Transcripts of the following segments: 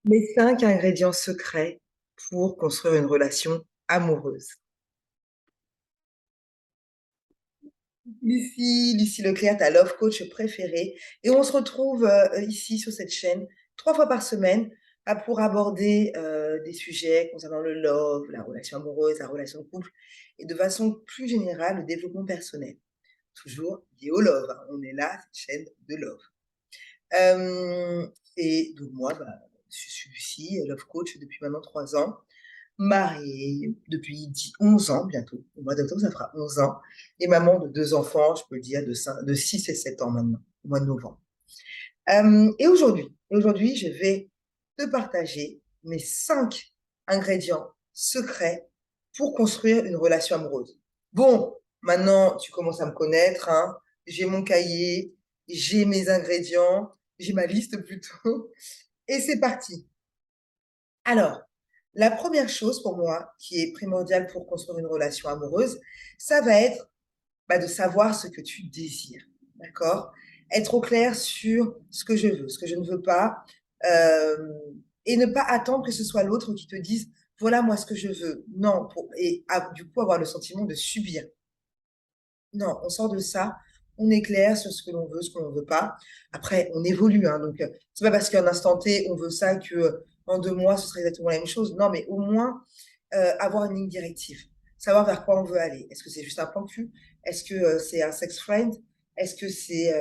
Les 5 ingrédients secrets pour construire une relation amoureuse. Lucie Leclerc, ta love coach préférée. Et on se retrouve ici sur cette chaîne 3 fois par semaine pour aborder des sujets concernant le love, la relation amoureuse, la relation de couple et de façon plus générale le développement personnel. Toujours lié au love, hein. On est là, cette chaîne de love. Et donc moi, je suis Lucie, love coach depuis maintenant 3 ans, mariée depuis 11 ans bientôt. Au mois d'octobre, ça fera 11 ans. Et maman de 2 enfants, je peux le dire, de 6 et 7 ans maintenant, au mois de novembre. Et aujourd'hui, je vais te partager mes 5 ingrédients secrets pour construire une relation amoureuse. Bon, maintenant, tu commences à me connaître, hein. J'ai mon cahier, j'ai mes ingrédients, j'ai ma liste plutôt. Et c'est parti. Alors, la première chose pour moi qui est primordiale pour construire une relation amoureuse, ça va être de savoir ce que tu désires, d'accord? Être au clair sur ce que je veux, ce que je ne veux pas, euh, et ne pas attendre que ce soit l'autre qui te dise, voilà moi ce que je veux. Non, du coup avoir le sentiment de subir. Non, on sort de ça, on est clair sur ce que l'on veut, ce que l'on veut pas. Après, on évolue, hein, donc c'est pas parce qu'à un instant T, on veut ça que en 2 mois, ce serait exactement la même chose. Non, mais au moins avoir une ligne directive, savoir vers quoi on veut aller. Est-ce que c'est juste un plan cul? Est-ce que c'est un sex friend? Est-ce que c'est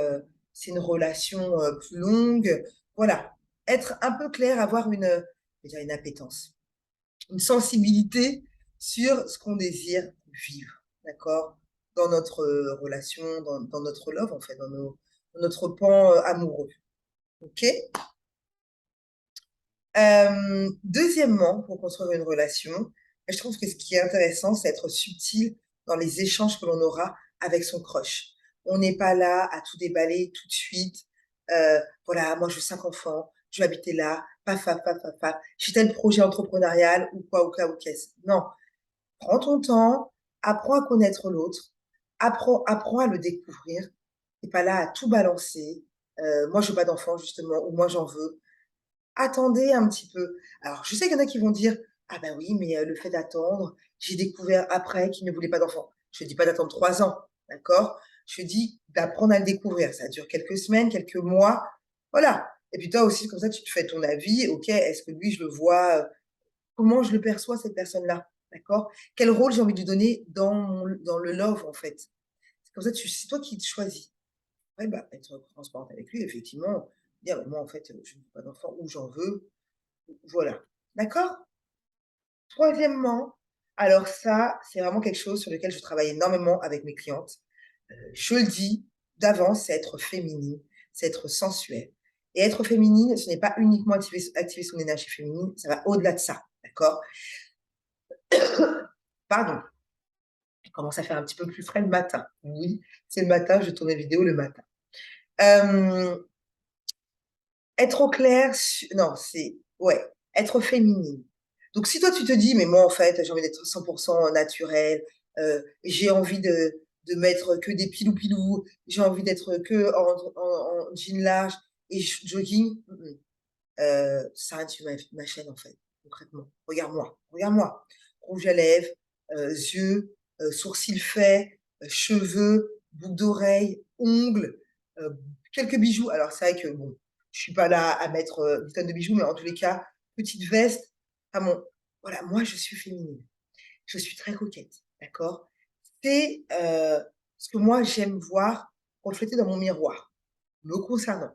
une relation plus longue? Voilà, être un peu clair, avoir je veux dire une appétence, une sensibilité sur ce qu'on désire vivre, d'accord? Dans notre relation, dans notre love, en fait, dans notre pan amoureux. OK? Deuxièmement, pour construire une relation, je trouve que ce qui est intéressant, c'est être subtil dans les échanges que l'on aura avec son crush. On n'est pas là à tout déballer tout de suite. Voilà, moi, je veux 5 enfants, je vais habiter là, paf, paf, paf, paf, paf. J'ai tel projet entrepreneurial ou quoi, ou quoi, ou qu'est-ce. Non, prends ton temps, apprends à connaître l'autre, apprends à le découvrir. T'es pas là à tout balancer. Moi, je veux pas d'enfants, justement, ou moi, j'en veux. Attendez un petit peu. Alors, je sais qu'il y en a qui vont dire, ah ben oui, mais le fait d'attendre, j'ai découvert après qu'il ne voulait pas d'enfants. Je ne dis pas d'attendre 3 ans, d'accord? Je dis d'apprendre à le découvrir. Ça dure quelques semaines, quelques mois, voilà. Et puis toi aussi, comme ça, tu te fais ton avis. Ok, est-ce que lui, je le vois, comment je le perçois, cette personne-là, d'accord? Quel rôle j'ai envie de lui donner dans le love, en fait? C'est comme ça, c'est toi qui te choisis. Ouais, être transparente avec lui, effectivement, dire: «Moi, en fait, je ne veux pas d'enfant ou j'en veux». Voilà, d'accord? Troisièmement, alors ça, c'est vraiment quelque chose sur lequel je travaille énormément avec mes clientes. Je le dis d'avance, c'est être féminine, c'est être sensuelle. Et être féminine, ce n'est pas uniquement activer son énergie féminine, ça va au-delà de ça, d'accord? Pardon, je commence à faire un petit peu plus frais le matin. Oui, c'est le matin, je tourne mes vidéos le matin. Hem Être au clair su non, c'est ouais, être féminine. Donc si toi tu te dis: «Mais moi en fait, j'ai envie d'être 100 naturelle, j'ai envie de mettre que des pilou-pilou, j'ai envie d'être que en jean large et jogging», ça arrête sur ma chaîne en fait, concrètement. Regarde-moi, regarde-moi. Rouge à lèvres, yeux, sourcils faits, cheveux, boucles d'oreilles, ongles, heu, quelques bijoux. Alors c'est vrai que bon, je suis pas là à mettre, des tonnes de bijoux, mais en tous les cas, petite veste. Ah bon, voilà, moi je suis féminine. Je suis très coquette, d'accord? C'est, ce que moi j'aime voir reflété dans mon miroir, me concernant.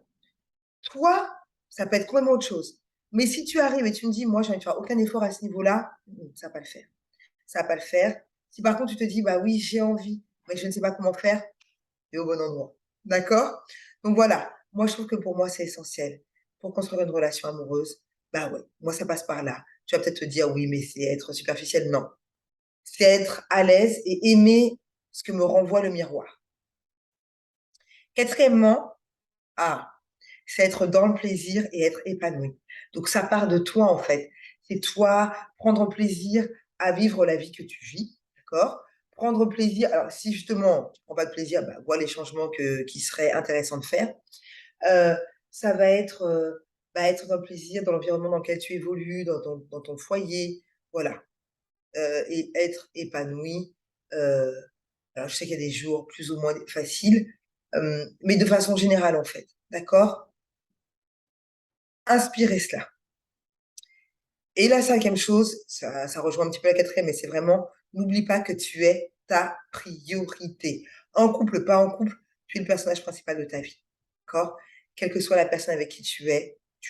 Toi, ça peut être complètement autre chose. Mais si tu arrives et tu me dis: «Moi, j'ai envie de faire aucun effort à ce niveau-là», ça va pas le faire. Ça va pas le faire. Si par contre tu te dis: «Bah oui, j'ai envie, mais je ne sais pas comment faire», tu es au bon endroit. D'accord? Donc voilà, moi je trouve que pour moi c'est essentiel. Pour construire une relation amoureuse, bah ouais, moi ça passe par là. Tu vas peut-être te dire: «Oui, mais c'est être superficiel». Non, c'est être à l'aise et aimer ce que me renvoie le miroir. Quatrièmement, ah, c'est être dans le plaisir et être épanoui. Donc ça part de toi, en fait. C'est toi, prendre plaisir à vivre la vie que tu vis, d'accord? Prendre plaisir alors si justement tu prends pas de plaisir, vois les changements qui seraient intéressants de faire. Heu, Ça va être, bah, être dans le plaisir, dans l'environnement dans lequel tu évolues, dans ton foyer, voilà, et être épanoui, heu, alors je sais qu'il y a des jours plus ou moins faciles, mais de façon générale, en fait, d'accord? Inspirez cela. Et la cinquième chose, ça rejoint un petit peu la quatrième, mais c'est vraiment, n'oublie pas que tu es ta priorité. En couple, pas en couple, tu es le personnage principal de ta vie, d'accord? Quelle que soit la personne avec qui tu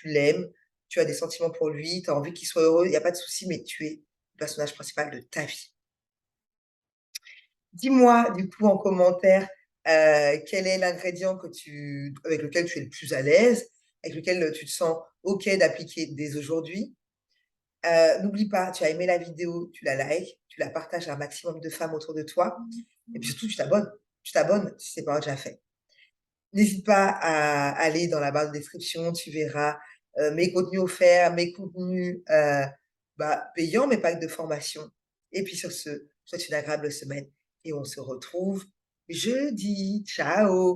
l'aimes, tu as des sentiments pour lui, tu as envie qu'il soit heureux, il y a pas de souci, mais tu es le personnage principal de ta vie. Dis-moi, du coup, en commentaire, quel est l'ingrédient avec lequel tu es le plus à l'aise, avec lequel, tu te sens OK d'appliquer dès aujourd'hui? N'oublie pas, tu as aimé la vidéo, tu la likes, tu la partages à un maximum de femmes autour de toi et puis surtout tu t'abonnes. Tu t'abonnes si c'est pas déjà fait. N'hésite pas à aller dans la barre de description, tu verras, mes contenus offerts, mes contenus, bah, payants, mais pas que de formation et puis sur ce, je te souhaite une agréable semaine et on se retrouve jeudi. Ciao!